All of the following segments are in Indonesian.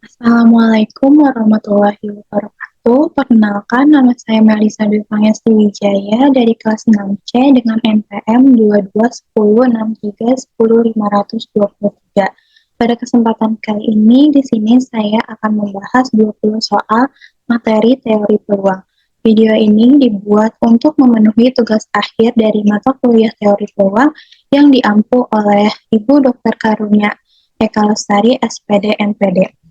Assalamualaikum warahmatullahi wabarakatuh. Perkenalkan, nama saya Melisa Dwi Pangesti Wijaya dari kelas 6C dengan NPM 221063100523. Pada kesempatan kali ini, di sini saya akan membahas 20 soal materi teori peluang. Video ini dibuat untuk memenuhi tugas akhir dari mata kuliah teori peluang yang diampu oleh Ibu Dr. Karunia Eka Lestari, SPD, NPD.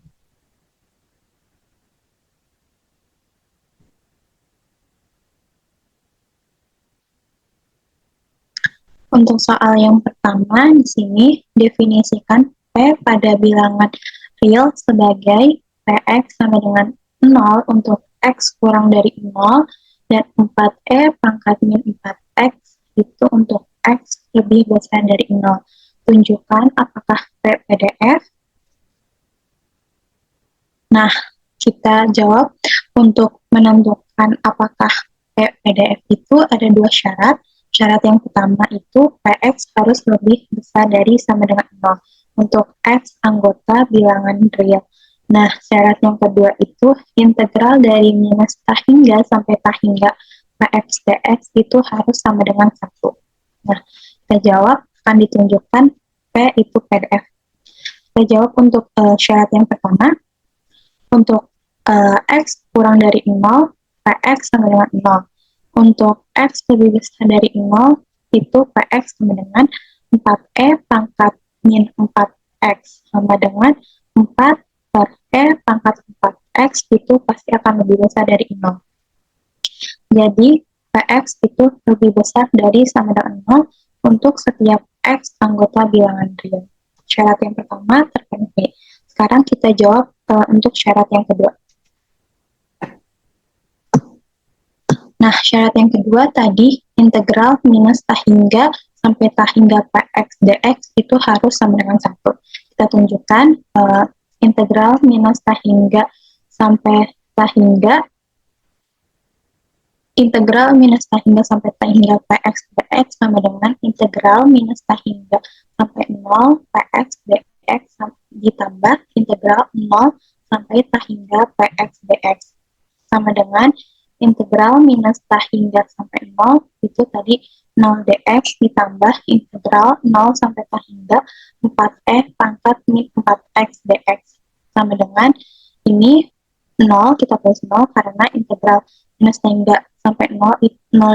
Untuk soal yang pertama, di sini definisikan P pada bilangan real sebagai Px sama dengan 0 untuk X kurang dari 0 dan 4E pangkat min 4X itu untuk X lebih besar dari 0. Tunjukkan apakah P PDF. Nah, kita jawab untuk menentukan apakah P PDF itu ada dua syarat. Syarat yang pertama itu Px harus lebih besar dari sama dengan 0 untuk X anggota bilangan real. Nah, syarat yang kedua itu integral dari minus tah hingga sampai tah hingga Px dx itu harus sama dengan 1. Nah, kita jawab akan ditunjukkan P itu PDF. Kita jawab untuk syarat yang pertama. Untuk X kurang dari 0, Px sama dengan 0. Untuk X lebih besar dari 0, itu Px sama dengan 4E pangkat min 4X sama dengan 4 per E pangkat 4X itu pasti akan lebih besar dari 0. Jadi, Px itu lebih besar dari sama dengan 0 untuk setiap X anggota bilangan real. Syarat yang pertama terpenuhi. Sekarang kita jawab untuk syarat yang kedua. Nah, syarat yang kedua tadi, integral minus tah hingga sampai tah hingga Px dx itu harus sama dengan 1. Kita tunjukkan integral minus tah hingga sampai tah hingga integral minus tah hingga sampai tah hingga Px dx sama dengan integral minus tah hingga sampai 0 Px dx ditambah integral 0 sampai tah hingga Px dx sama dengan integral minus tah hingga sampai 0 itu tadi 0 dx ditambah integral 0 sampai tah hingga 4e pangkat min 4x dx sama dengan ini 0 kita tulis 0 karena integral minus tah hingga sampai 0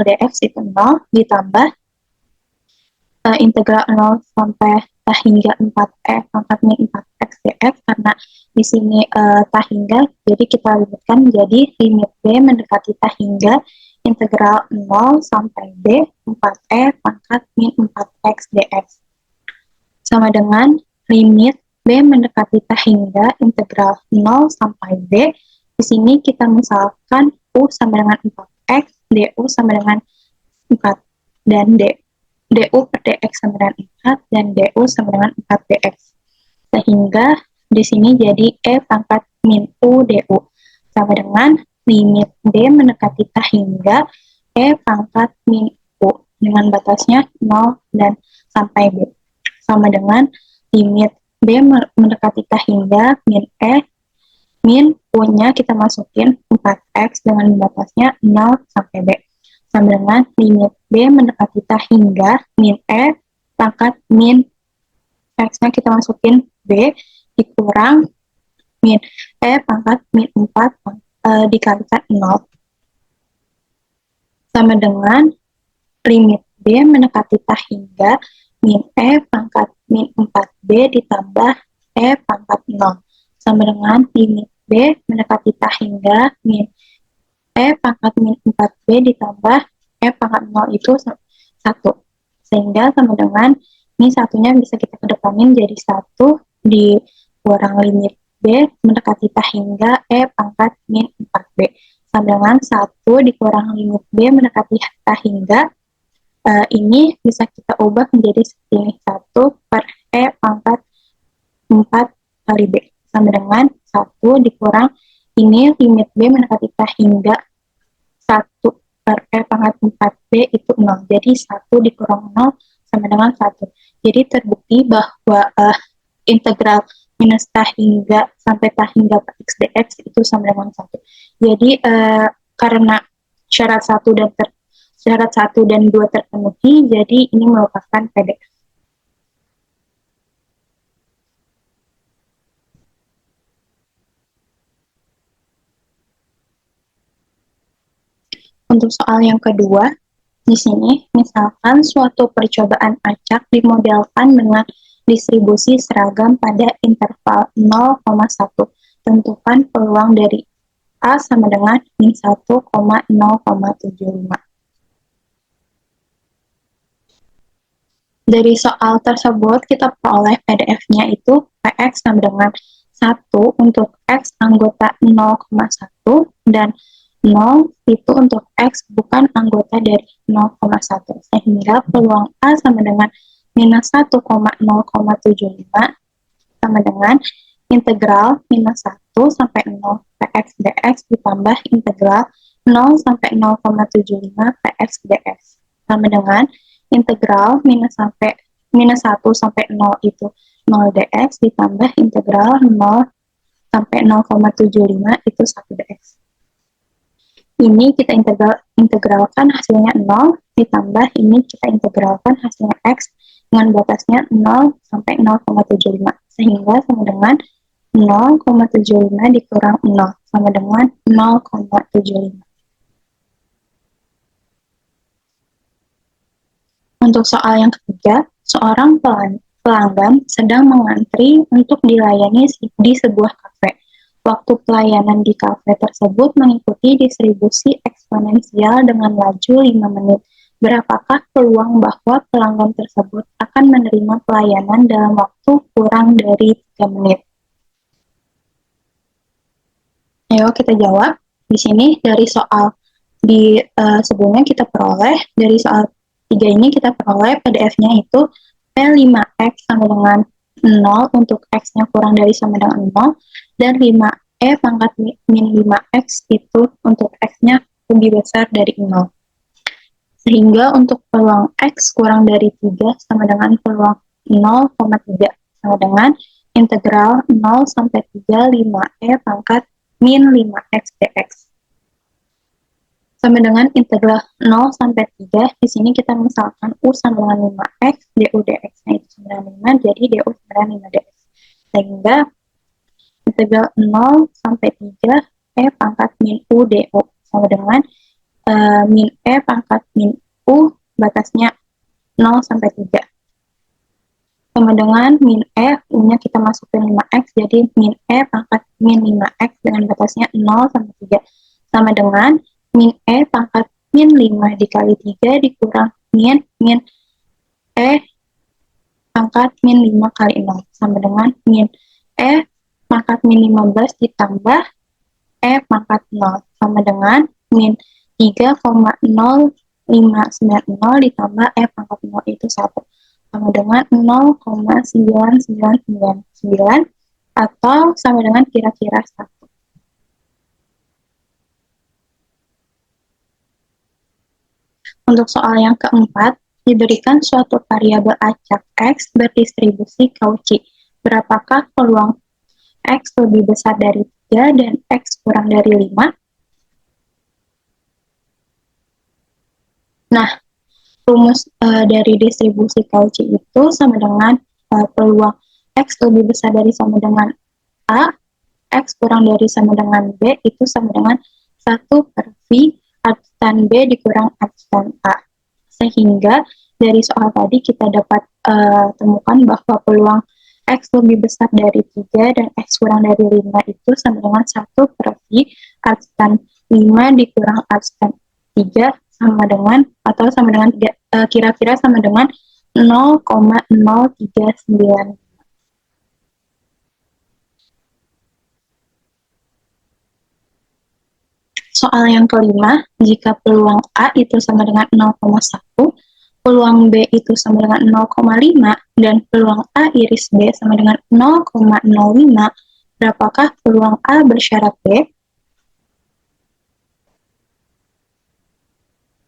dx itu 0 ditambah integral 0 sampai tah hingga 4e pangkat min 4x dx karena di sini tah hingga, jadi kita libatkan menjadi limit B mendekati tah hingga integral 0 sampai B 4e pangkat min 4x dx sama dengan limit B mendekati tah hingga integral 0 sampai B. Di sini kita misalkan U sama dengan 4x, DU sama dengan 4 dan DU per DX sama dengan 4 dan DU sama dengan 4 DX. Sehingga di sini jadi E pangkat min U DU sama dengan limit B mendekati tah hingga E pangkat min U dengan batasnya 0 dan sampai B sama dengan limit B mendekati tah hingga min E min U-nya kita masukin 4X dengan batasnya 0 sampai B sama dengan limit B mendekati tah hingga min E pangkat min X-nya kita masukin B dikurang min E pangkat min 4 dikalikan 0 sama dengan limit B mendekati tah hingga min E pangkat min 4B ditambah E pangkat 0 sama dengan limit B mendekati tah hingga min E pangkat min 4B ditambah E pangkat 0 itu 1. Sehingga sama dengan ini satunya bisa kita kedepanin jadi 1 dikurang limit B mendekati tah hingga E pangkat min 4B. Sama dengan 1 dikurang limit B mendekati tah hingga ini bisa kita ubah menjadi seperti 1 per E pangkat 4 kali B. Sama dengan 1 dikurang ini limit B mendekati tah hingga 1 per E pangkat 4B itu 0. Jadi 1 dikurang 0 sama dengan 1. Jadi terbukti bahwa integral minus tahingga sampai tahingga x dx itu sama dengan 1. Jadi karena syarat 1 dan 2 terpenuhi, jadi ini merupakan PDF. Untuk soal yang kedua, di sini misalkan suatu percobaan acak dimodelkan dengan distribusi seragam pada interval 0,1. Tentukan peluang dari A sama dengan min 1,0,75. Dari soal tersebut kita peroleh PDF-nya itu PX sama dengan 1 untuk X anggota 0,1 dan 0 itu untuk X bukan anggota dari 0,1. Sehingga peluang A sama dengan minus 1,0,75 sama dengan integral minus 1 sampai 0 Px dx ditambah integral 0 sampai 0,75 Px dx sama dengan integral minus 1 sampai 0 itu 0 dx ditambah integral 0 sampai 0,75 itu 1 dx. Ini kita integralkan hasilnya 0 ditambah ini kita integralkan hasilnya x dengan batasnya 0 sampai 0,75 sehingga sama dengan 0,75 dikurang 0 sama dengan 0,75. Untuk soal yang ketiga, seorang pelanggan sedang mengantri untuk dilayani di sebuah kafe. Waktu pelayanan di kafe tersebut mengikuti distribusi eksponensial dengan laju 5 menit. Berapakah peluang bahwa pelanggan tersebut akan menerima pelayanan dalam waktu kurang dari 3 menit? Ayo kita jawab. Di sini dari soal sebelumnya kita peroleh, dari soal 3 ini kita peroleh PDF-nya itu P5X sama dengan 0 untuk X-nya kurang dari sama dengan 0, dan 5E pangkat min 5X itu untuk X-nya lebih besar dari 0. Sehingga untuk peluang X kurang dari 3 sama dengan peluang 0,3 sama dengan integral 0 sampai 3 5E pangkat min 5X dx. Sama dengan integral 0 sampai 3, di sini kita misalkan U sama dengan 5X, DU dx-nya itu sama dengan 5, jadi DU sama dengan 5 dx. Sehingga integral 0 sampai 3, E pangkat min U DU sama dengan min E pangkat min U, batasnya 0 sampai 3. Sama dengan min E, U-nya kita masukin 5X, jadi min E pangkat min 5X dengan batasnya 0 sampai 3. Sama dengan min E pangkat min 5 dikali 3 dikurang min E pangkat min 5 kali 0. Sama dengan min E pangkat min 15 ditambah E pangkat 0. Sama dengan min 3,0590 ditambah E pangkat 0 itu 1. Sama dengan 0,9999 atau sama dengan kira-kira 1. Untuk soal yang keempat, diberikan suatu variabel acak X berdistribusi Cauchy. Berapakah peluang X lebih besar dari 3 dan X kurang dari 5? Nah, rumus dari distribusi Cauchy itu sama dengan peluang X lebih besar dari sama dengan A, X kurang dari sama dengan B itu sama dengan 1 per V tan B dikurang tan A. Sehingga dari soal tadi kita dapat temukan bahwa peluang X lebih besar dari 3 dan X kurang dari 5 itu sama dengan 1 per V tan 5 dikurang tan 3 sama dengan, atau sama dengan kira-kira sama dengan 0,039. Soal yang kelima, jika peluang A itu sama dengan 0,1, peluang B itu sama dengan 0,5, dan peluang A iris B sama dengan 0,05, berapakah peluang A bersyarat B?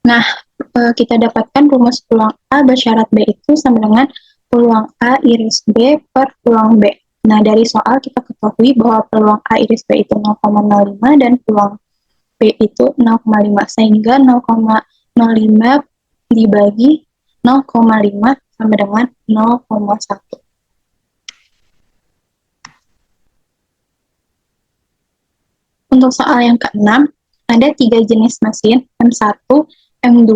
Nah, kita dapatkan rumus peluang A bersyarat B itu sama dengan peluang A iris B per peluang B. Nah, dari soal kita ketahui bahwa peluang A iris B itu 0,05 dan peluang B itu 0,5, sehingga 0,05 dibagi 0,5 sama dengan 0,1. Untuk soal yang keenam, ada 3 jenis mesin M1, M2,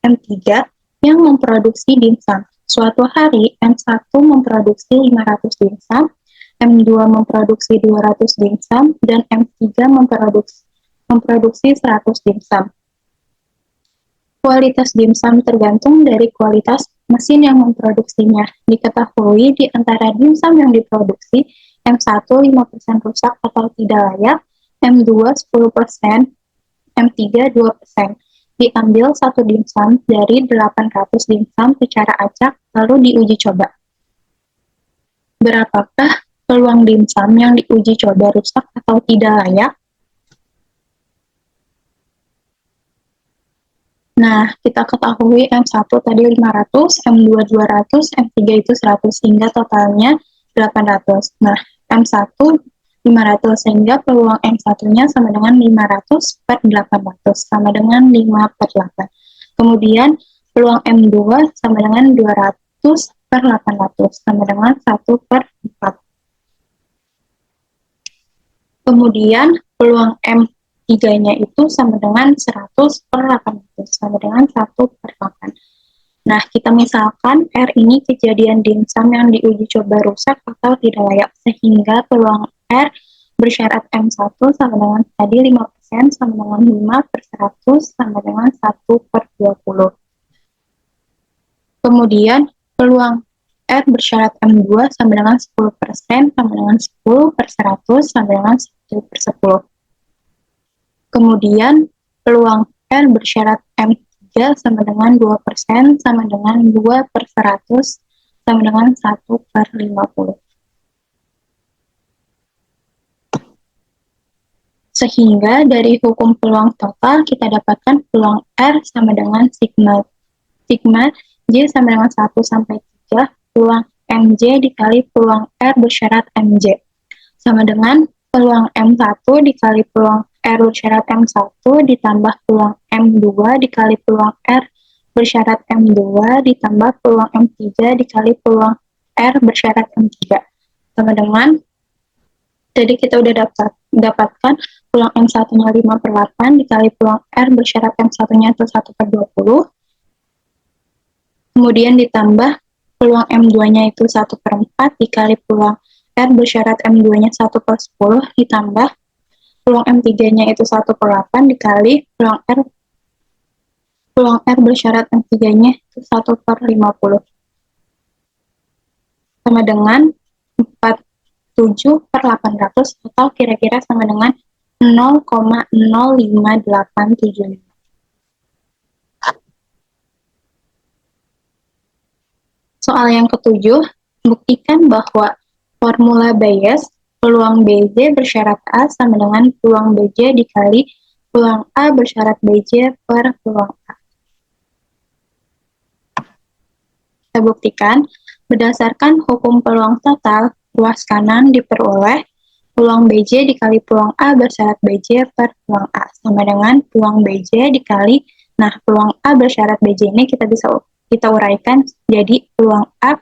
M3 yang memproduksi dimsum. Suatu hari, M1 memproduksi 500 dimsum, M2 memproduksi 200 dimsum, dan M3 memproduksi 100 dimsum. Kualitas dimsum tergantung dari kualitas mesin yang memproduksinya. Diketahui di antara dimsum yang diproduksi, M1 5% rusak atau tidak layak, M2 10%, M3 2%. Diambil satu dimsum dari 800 dimsum secara acak, lalu diuji coba. Berapakah peluang dimsum yang diuji coba rusak atau tidak layak? Nah, kita ketahui M1 tadi 500, M2 200, M3 itu 100, sehingga totalnya 800. Nah, M1 500, sehingga peluang M1-nya sama dengan 500 per 800, sama dengan 5 per 8. Kemudian, peluang M2 sama dengan 200 per 800, sama dengan 1 per 4. Kemudian, peluang M3-nya itu sama dengan 100 per 800, sama dengan 1 per 8. Nah, kita misalkan R ini kejadian dimsum yang diuji coba rusak atau tidak layak, sehingga peluang R bersyarat M1 sama dengan tadi 5%, sama dengan 5 per 100, sama dengan 1 per 20. Kemudian, peluang R bersyarat M2 sama dengan 10%, sama dengan 10 per 100, sama dengan 1 per 10. Kemudian, peluang R bersyarat M3 sama dengan 2%, sama dengan 2 per 100, sama dengan 1 per 50. Sehingga dari hukum peluang total, kita dapatkan peluang R sama dengan sigma J sama dengan 1 sampai 3, peluang MJ dikali peluang R bersyarat MJ. Sama dengan peluang M1 dikali peluang R bersyarat M1 ditambah peluang M2 dikali peluang R bersyarat M2 ditambah peluang M3 dikali peluang R bersyarat M3. Sama dengan, jadi kita udah dapatkan peluang M1-nya 5 per 8 dikali peluang R bersyarat M1-nya itu 1 per 20. Kemudian ditambah peluang M2-nya itu 1 per 4 dikali peluang R bersyarat M2-nya 1 per 10 ditambah peluang M3-nya itu 1 per 8 dikali peluang R bersyarat M3-nya itu 1 per 50. Sama dengan 47 per 800 atau kira-kira sama dengan 0,05875. Soal yang ketujuh, buktikan bahwa formula Bayes, peluang BJ bersyarat A sama dengan peluang BJ dikali peluang A bersyarat BJ per peluang A. Kita buktikan, berdasarkan hukum peluang total, ruas kanan diperoleh peluang BJ dikali peluang A bersyarat BJ per peluang A, sama dengan peluang BJ dikali, nah peluang A bersyarat BJ ini kita uraikan jadi peluang A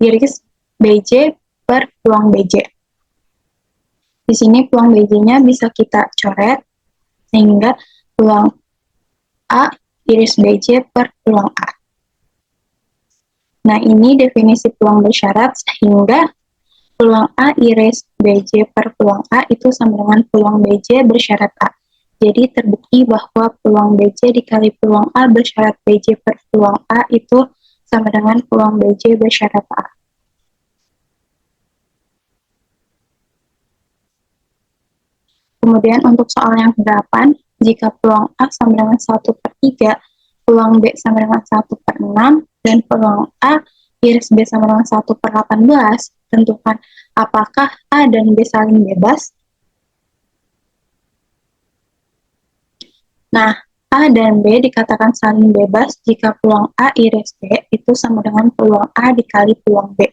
iris BJ per peluang BJ. Di sini peluang BJ-nya bisa kita coret, sehingga peluang A iris BJ per peluang A. Nah, ini definisi peluang bersyarat, sehingga peluang A iris BJ per peluang A itu sama dengan peluang BJ bersyarat A. Jadi terbukti bahwa peluang BJ dikali peluang A bersyarat BJ per peluang A itu sama dengan peluang BJ bersyarat A. Kemudian untuk soal yang ke-8, jika peluang A sama dengan 1 per 3, peluang B sama dengan 1 per 6, dan peluang A iris B sama dengan 1 per 18, tentukan apakah A dan B saling bebas. Nah, A dan B dikatakan saling bebas jika peluang A iris B itu sama dengan peluang A dikali peluang B.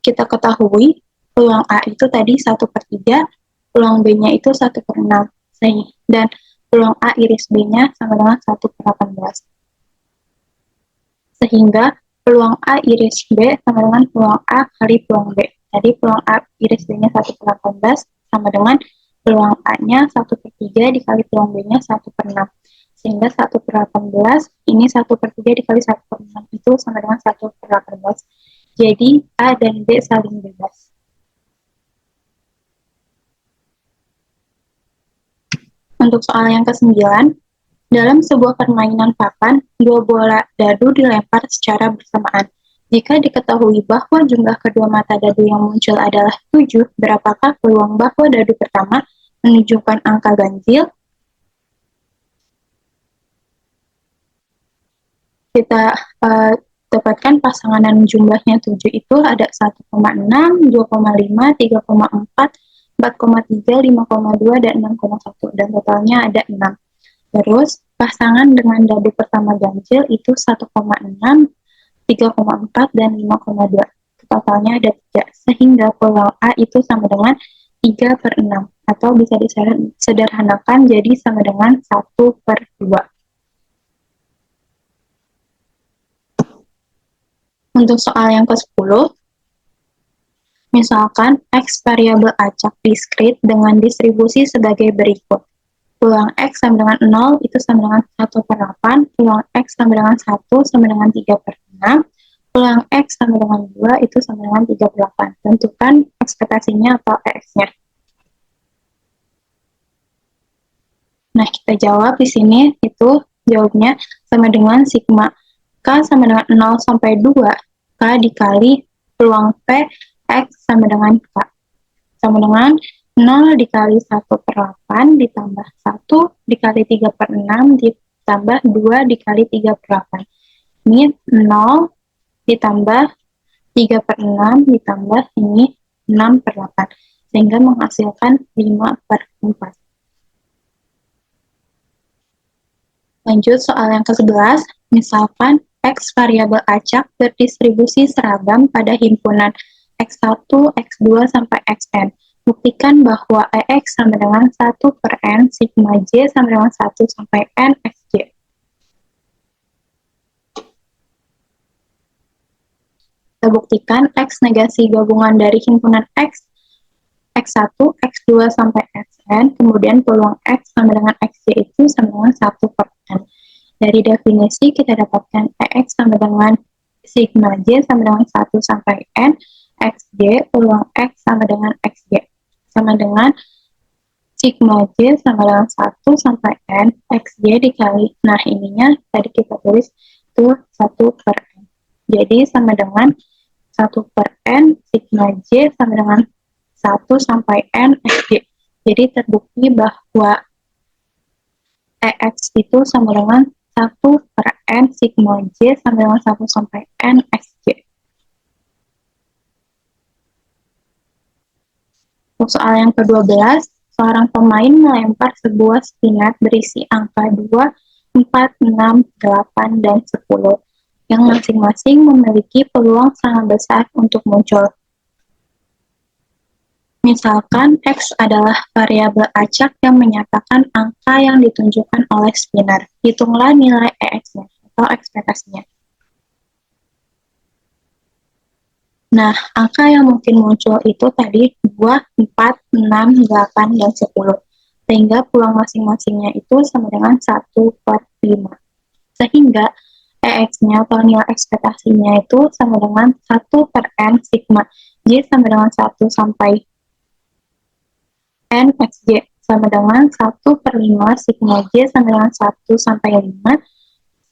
kita ketahui peluang A itu tadi 1/3, peluang B-nya itu 1/6, dan peluang A iris B-nya sama dengan 1/18. Sehingga peluang A iris B sama dengan peluang A kali peluang B. Jadi peluang A iris B-nya 1/18 sama dengan peluang A-nya 1/3 dikali peluang B-nya 1/6. Sehingga 1/18 ini 1/3 dikali 1/6 itu sama dengan 1/18. Jadi A dan B saling bebas. Untuk soal yang ke-9, dalam sebuah permainan papan, 2 bola dadu dilempar secara bersamaan. Jika diketahui bahwa jumlah kedua mata dadu yang muncul adalah 7, berapakah peluang bahwa dadu pertama menunjukkan angka ganjil? Kita dapatkan pasangan yang jumlahnya 7 itu ada 1,6, 2,5, 3,4, 4,3, 5,2, dan 6,1. Dan totalnya ada 6. Terus, pasangan dengan dadu pertama ganjil itu 1,6, 3,4, dan 5,2. Totalnya ada 3. Sehingga peluang A itu sama dengan 3/6. Atau bisa disederhanakan jadi sama dengan 1/2. Untuk soal yang ke-10, misalkan X variabel acak diskrit dengan distribusi sebagai berikut. Peluang X sama dengan 0 itu sama dengan 1/8, peluang X sama dengan 1 sama dengan 3/6, peluang X sama dengan 2 itu sama dengan 38. Tentukan ekspektasinya atau X-nya. Nah, kita jawab di sini itu jawabnya sama dengan sigma K sama dengan 0 sampai 2, K dikali peluang P, X sama dengan K. Sama dengan 0 dikali 1/8 ditambah 1 dikali 3/6 ditambah 2 dikali 3/8. Ini 0 ditambah 3/6 ditambah ini 6/8. Sehingga menghasilkan 5/4. Lanjut soal yang ke-11, misalkan X variabel acak berdistribusi seragam pada himpunan X1, X2, sampai Xn. Buktikan bahwa EX sama dengan 1/n sigma J sama dengan 1 sampai N Xj. Kita buktikan X negasi gabungan dari himpunan X, X1, X2, sampai Xn, kemudian peluang X sama dengan Xj itu sama dengan 1/n. Dari definisi kita dapatkan EX sama dengan sigma J sama dengan 1 sampai N, Xj, peluang X sama dengan Xj. Sama dengan sigma J sama dengan 1 sampai N, Xj dikali, nah ininya tadi kita tulis itu 1/n. Jadi sama dengan 1/n, sigma J sama dengan 1 sampai N, Xj. Jadi terbukti bahwa EX itu sama dengan 1/n sigma J sama dengan 1 sampai N Xj. Untuk soal yang ke-12, seorang pemain melempar sebuah spinat berisi angka 2, 4, 6, 8, dan 10, yang masing-masing memiliki peluang sangat besar untuk muncul. Misalkan X adalah variabel acak yang menyatakan angka yang ditunjukkan oleh spinner. Hitunglah nilai EX-nya atau ekspektasinya. Nah, angka yang mungkin muncul itu tadi 2, 4, 6, 8, dan 10. Sehingga peluang masing-masingnya itu sama dengan 1/5. Sehingga EX-nya atau nilai ekspektasinya itu sama dengan 1/n sigma J sama dengan 1 sampai N Xj sama dengan 1/5 sigma J sama dengan 1 sampai 5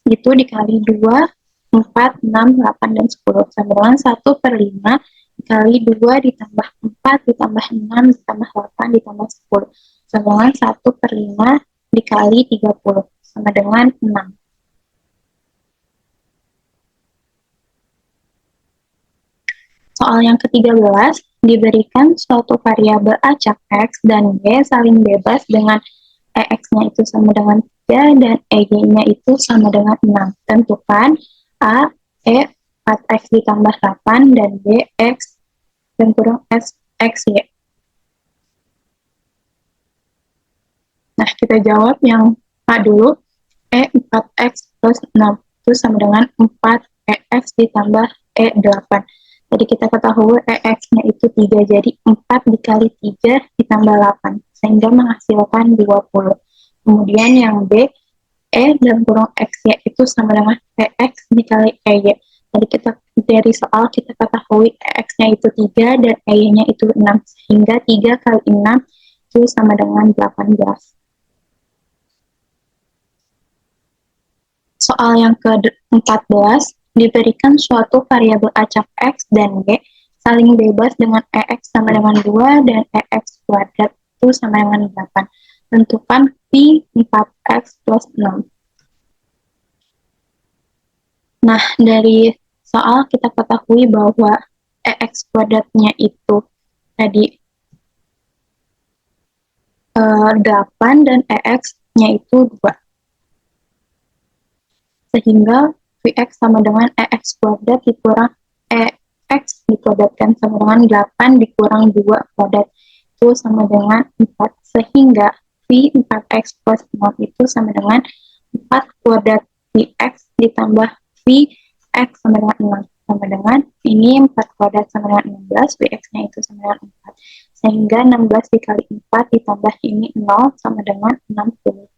itu dikali 2, 4, 6, 8, dan 10 sama dengan 1/5 dikali 2 ditambah 4 ditambah 6 ditambah 8 ditambah 10 sama dengan 1/5 dikali 30 sama dengan 6. Soal yang ke-13, diberikan suatu variabel acak X dan Y saling bebas dengan EX-nya itu sama dengan 3 dan EG-nya itu sama dengan 6. Tentukan A, E, 4X ditambah 8, dan B, X dan kurang X, Y. Nah, kita jawab yang A dulu. E4X plus 6 itu sama dengan 4EX ditambah E8. Jadi kita ketahui EX-nya itu 3, jadi 4 dikali 3 ditambah 8, sehingga menghasilkan 20. Kemudian yang B, E dan kurang X-Y itu sama dengan EX dikali EY. Jadi kita dari soal kita ketahui EX-nya itu 3 dan EY-nya itu 6, sehingga 3 kali 6 itu sama dengan 18. Soal yang ke-14, diberikan suatu variabel acak X dan Y saling bebas dengan EX sama dengan 2 dan EX kuadrat itu sama dengan 8. Tentukan Pi 4X plus 6. Nah, dari soal kita ketahui bahwa EX kuadratnya itu tadi 8 dan EX-nya itu 2. Sehingga Vx sama dengan Ex kuadrat dikurang Ex dikuadratkan sama dengan 8 dikurang 2 kuadrat itu sama dengan 4. Sehingga V 4X plus 6 itu sama dengan 4 kuadrat Vx ditambah Vx sama dengan 6. Sama dengan ini 4 kuadrat sama dengan 16, Vx-nya itu sama dengan 4. Sehingga 16 dikali 4 ditambah ini 0 sama dengan 60.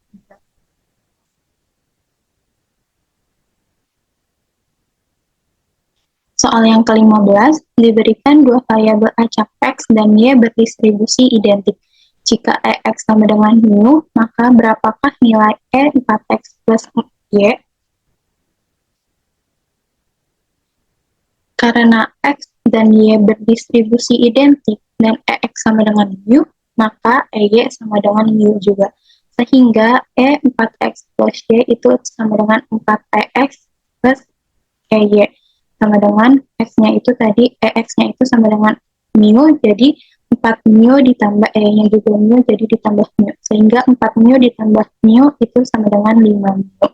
Soal yang ke-15, diberikan dua variabel acak X dan Y berdistribusi identik. Jika EX sama dengan mu, maka berapakah nilai E 4X plus Y? Karena X dan Y berdistribusi identik dan EX sama dengan mu, maka EY sama dengan mu juga. Sehingga E 4X plus Y itu sama dengan 4EX plus EY. Sama dengan X-nya itu tadi, EX-nya itu sama dengan mu, jadi 4 mu ditambah E-nya juga mu, jadi ditambah mu. Sehingga 4 mu ditambah mu itu sama dengan 5 mu.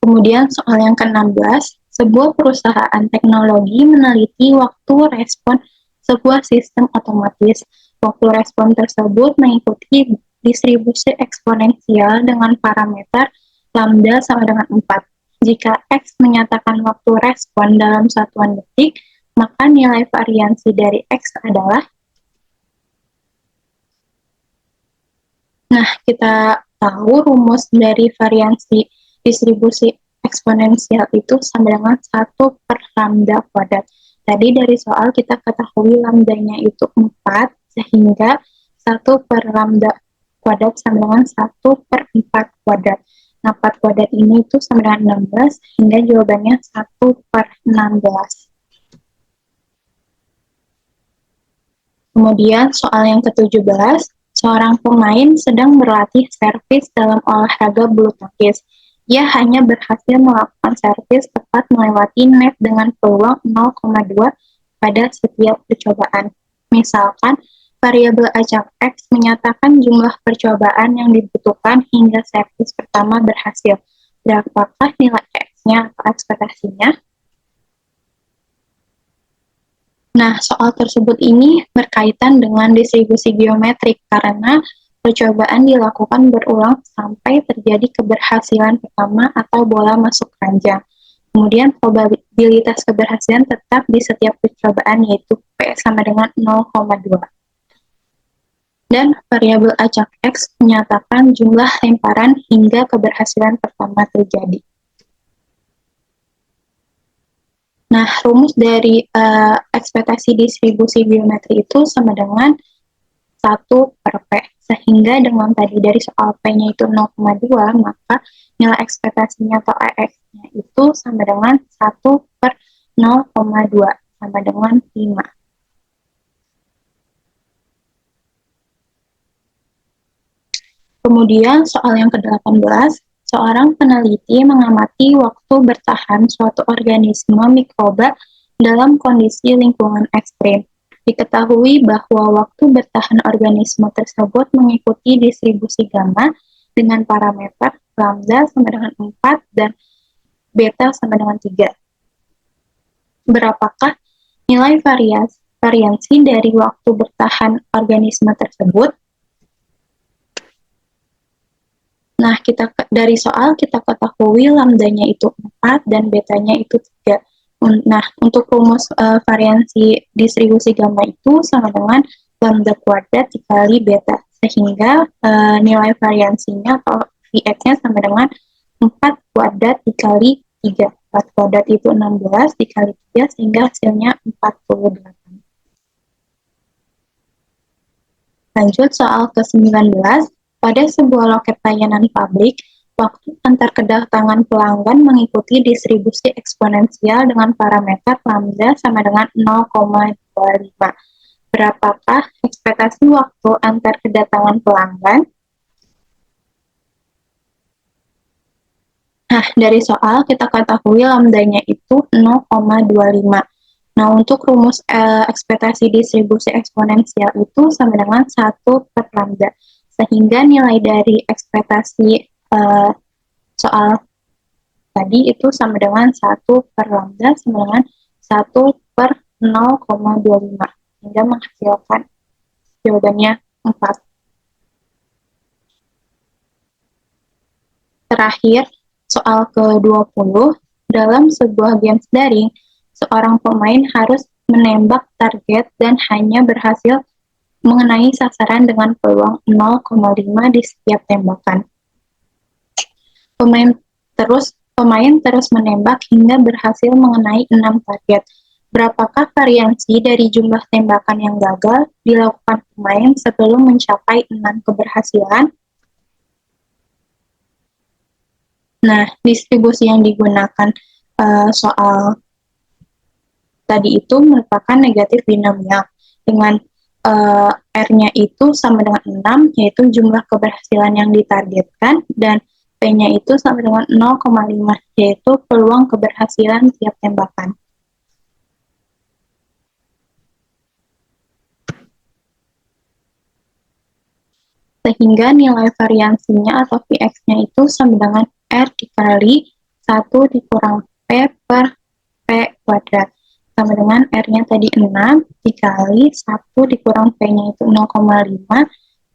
Kemudian soal yang ke-16, sebuah perusahaan teknologi meneliti waktu respon sebuah sistem otomatis. Waktu respon tersebut mengikuti distribusi eksponensial dengan parameter lambda sama dengan 4. Jika X menyatakan waktu respon dalam satuan detik, maka nilai variansi dari X adalah. Nah, kita tahu rumus dari variansi distribusi eksponensial itu sama dengan 1 per lambda kuadrat. Tadi dari soal kita ketahui lambdanya itu 4, sehingga 1 per lambda kuadrat sama dengan 1 per 4 kuadrat. Nah, 4 kuadrat ini itu sama dengan 16, sehingga jawabannya 1 per 16. Kemudian soal yang ke-17, seorang pemain sedang berlatih servis dalam olahraga bulu tangkis. Ia hanya berhasil melakukan servis tepat melewati net dengan peluang 0,2 pada setiap percobaan. Misalkan, variabel acak X menyatakan jumlah percobaan yang dibutuhkan hingga servis pertama berhasil. Berapakah nilai X-nya atau ekspektasinya? Nah, soal tersebut ini berkaitan dengan distribusi geometrik karena percobaan dilakukan berulang sampai terjadi keberhasilan pertama atau bola masuk keranjang. Kemudian probabilitas keberhasilan tetap di setiap percobaan yaitu P sama dengan 0,2. Dan variabel acak X menyatakan jumlah lemparan hingga keberhasilan pertama terjadi. Nah, rumus dari ekspektasi distribusi geometri itu sama dengan 1 per P. Sehingga dengan tadi dari soal P-nya itu 0,2, maka nilai ekspektasinya atau EX-nya itu sama dengan 1 per 0,2, sama dengan 5. Kemudian soal yang ke-18, seorang peneliti mengamati waktu bertahan suatu organisme mikroba dalam kondisi lingkungan ekstrim. Diketahui bahwa waktu bertahan organisme tersebut mengikuti distribusi gamma dengan parameter lambda sama dengan 4 dan beta sama dengan 3. berapakah nilai variansi dari waktu bertahan organisme tersebut. Nah, dari soal kita ketahui lambdanya itu 4 dan betanya itu 3. Nah, untuk rumus variansi distribusi gamma itu sama dengan lambda kuadrat dikali beta, sehingga nilai variansinya atau Vx-nya sama dengan 4 kuadrat dikali 3. 4 kuadrat itu 16 dikali 3, sehingga hasilnya 48. Lanjut soal ke-19, pada sebuah loket layanan publik, waktu antar kedatangan pelanggan mengikuti distribusi eksponensial dengan parameter lambda sama dengan 0,25. Berapakah ekspektasi waktu antar kedatangan pelanggan? Nah, dari soal kita ketahui lambdanya itu 0,25. Nah, untuk rumus ekspektasi distribusi eksponensial itu sama dengan 1 per lambda. Sehingga nilai dari ekspektasi soal tadi itu sama dengan 1 per lambda sama dengan 1 per 0,25. Sehingga menghasilkan jawabannya 4. Terakhir, soal ke-20, dalam sebuah games daring, seorang pemain harus menembak target dan hanya berhasil mengenai sasaran dengan peluang 0,5 di setiap tembakan. Pemain terus menembak hingga berhasil mengenai 6 target. Berapakah variansi dari jumlah tembakan yang gagal dilakukan pemain sebelum mencapai 6 keberhasilan? Nah, distribusi yang digunakan soal tadi itu merupakan negatif binomial dengan R-nya itu sama dengan 6, yaitu jumlah keberhasilan yang ditargetkan, dan P-nya itu sama dengan 0,5, yaitu peluang keberhasilan tiap tembakan. Sehingga nilai variansinya atau Vx-nya itu sama dengan R dikali 1 dikurang P per P kuadrat. Sama dengan R-nya tadi 6 dikali 1 dikurang P-nya itu 0,5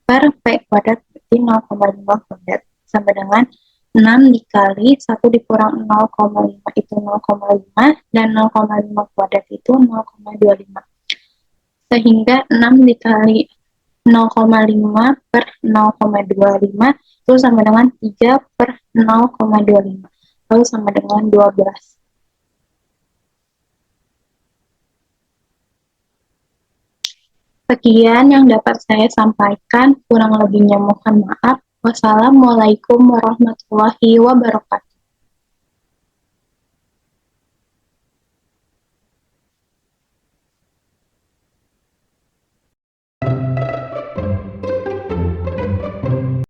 per P kuadrat berarti 0,5 kuadrat. Sama dengan 6 dikali 1 dikurang 0,5 itu 0,5 dan 0,5 kuadrat itu 0,25. Sehingga 6 dikali 0,5 per 0,25 itu sama dengan 3 per 0,25. Lalu sama dengan 12. Sekian yang dapat saya sampaikan, kurang lebihnya mohon maaf. Wassalamualaikum warahmatullahi wabarakatuh.